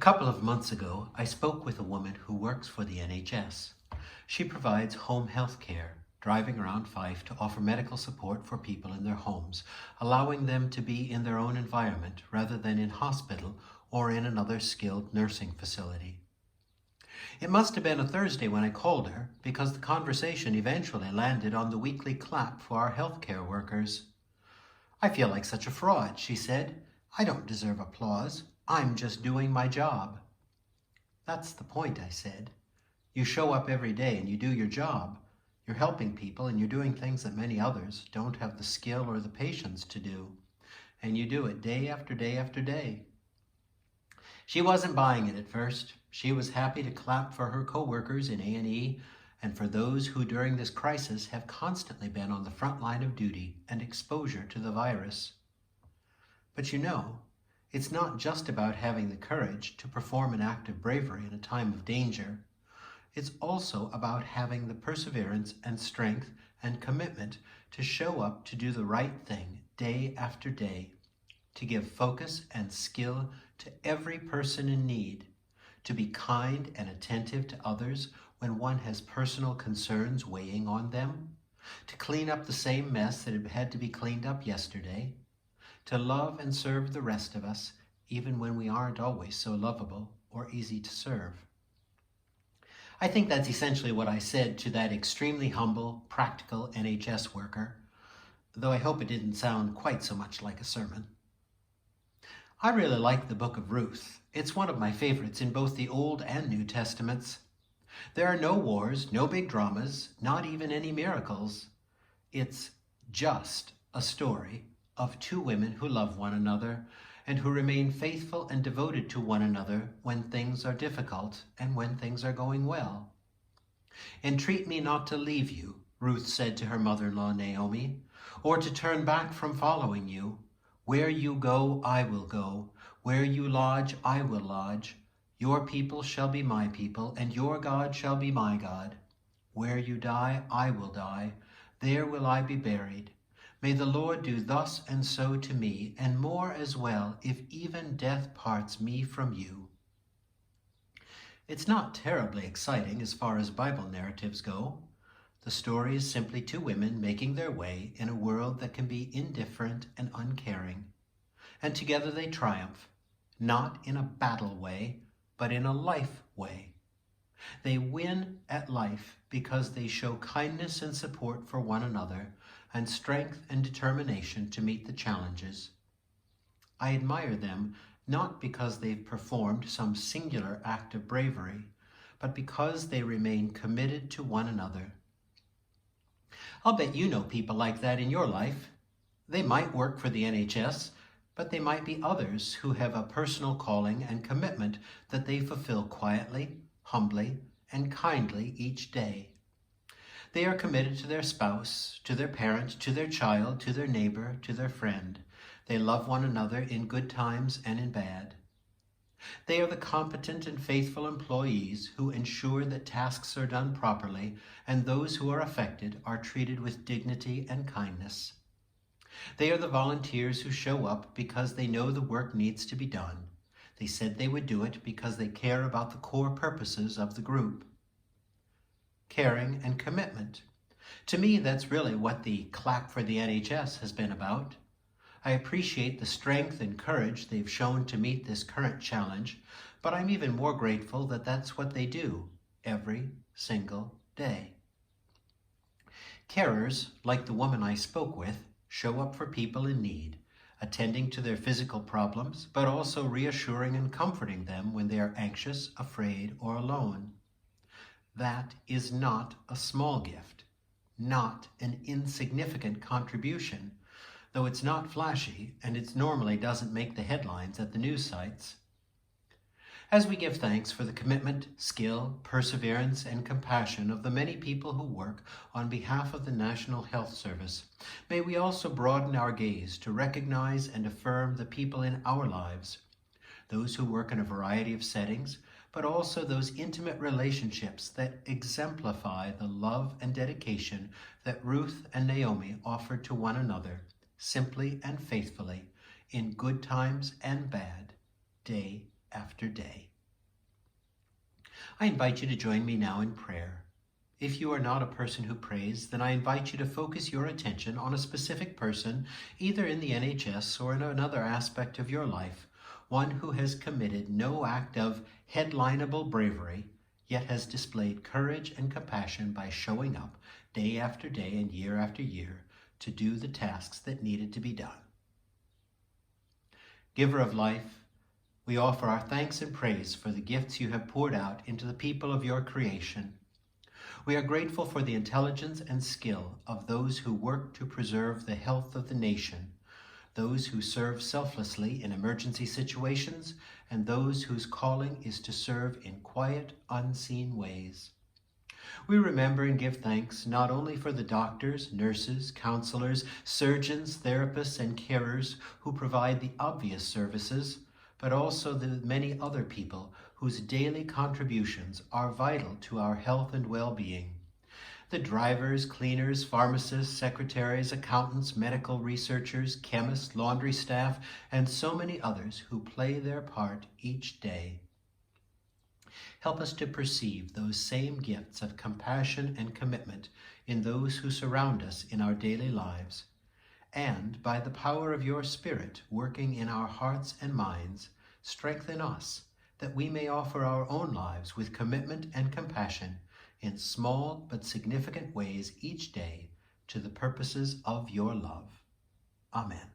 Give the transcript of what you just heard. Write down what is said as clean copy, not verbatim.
couple of months ago, I spoke with a woman who works for the NHS. She provides home health care, driving around Fife to offer medical support for people in their homes, allowing them to be in their own environment rather than in hospital or in another skilled nursing facility. It must have been a Thursday when I called her, because the conversation eventually landed on the weekly clap for our healthcare workers. "I feel like such a fraud," she said. "I don't deserve applause. I'm just doing my job." "That's the point," I said. "You show up every day and you do your job. You're helping people and you're doing things that many others don't have the skill or the patience to do. And you do it day after day after day." She wasn't buying it at first. She was happy to clap for her co-workers in A&E and for those who during this crisis have constantly been on the front line of duty and exposure to the virus. But you know, it's not just about having the courage to perform an act of bravery in a time of danger. It's also about having the perseverance and strength and commitment to show up to do the right thing day after day, to give focus and skill to every person in need, to be kind and attentive to others when one has personal concerns weighing on them, to clean up the same mess that had to be cleaned up yesterday, to love and serve the rest of us, even when we aren't always so lovable or easy to serve. I think that's essentially what I said to that extremely humble, practical NHS worker, though I hope it didn't sound quite so much like a sermon. I really like the book of Ruth. It's one of my favorites in both the Old and New Testaments. There are no wars, no big dramas, not even any miracles. It's just a story of two women who love one another and who remain faithful and devoted to one another when things are difficult and when things are going well. "Entreat me not to leave you," Ruth said to her mother-in-law Naomi, "or to turn back from following you. Where you go, I will go. Where you lodge, I will lodge. Your people shall be my people, and your God shall be my God. Where you die, I will die. There will I be buried. May the Lord do thus and so to me, and more as well, if even death parts me from you." It's not terribly exciting as far as Bible narratives go. The story is simply two women making their way in a world that can be indifferent and uncaring. And together they triumph, not in a battle way, but in a life way. They win at life because they show kindness and support for one another and strength and determination to meet the challenges. I admire them not because they've performed some singular act of bravery, but because they remain committed to one another. I'll bet you know people like that in your life. They might work for the NHS, but they might be others who have a personal calling and commitment that they fulfill quietly, humbly, and kindly each day. They are committed to their spouse, to their parent, to their child, to their neighbor, to their friend. They love one another in good times and in bad. They are the competent and faithful employees who ensure that tasks are done properly and those who are affected are treated with dignity and kindness. They are the volunteers who show up because they know the work needs to be done. They said they would do it because they care about the core purposes of the group. Caring and commitment. To me, that's really what the clap for the NHS has been about. I appreciate the strength and courage they've shown to meet this current challenge, but I'm even more grateful that that's what they do every single day. Carers, like the woman I spoke with, show up for people in need, attending to their physical problems, but also reassuring and comforting them when they are anxious, afraid, or alone. That is not a small gift, not an insignificant contribution, though it's not flashy and it normally doesn't make the headlines at the news sites. As we give thanks for the commitment, skill, perseverance, and compassion of the many people who work on behalf of the National Health Service, may we also broaden our gaze to recognize and affirm the people in our lives, those who work in a variety of settings, but also those intimate relationships that exemplify the love and dedication that Ruth and Naomi offered to one another, simply and faithfully, in good times and bad, day after day. I invite you to join me now in prayer. If you are not a person who prays, then I invite you to focus your attention on a specific person, either in the NHS or in another aspect of your life, one who has committed no act of headlineable bravery, yet has displayed courage and compassion by showing up day after day and year after year to do the tasks that needed to be done. Giver of life, we offer our thanks and praise for the gifts you have poured out into the people of your creation. We are grateful for the intelligence and skill of those who work to preserve the health of the nation, those who serve selflessly in emergency situations, and those whose calling is to serve in quiet, unseen ways. We remember and give thanks not only for the doctors, nurses, counselors, surgeons, therapists, and carers who provide the obvious services, but also the many other people whose daily contributions are vital to our health and well-being. The drivers, cleaners, pharmacists, secretaries, accountants, medical researchers, chemists, laundry staff, and so many others who play their part each day. Help us to perceive those same gifts of compassion and commitment in those who surround us in our daily lives, and by the power of your Spirit working in our hearts and minds, strengthen us that we may offer our own lives with commitment and compassion in small but significant ways each day to the purposes of your love. Amen.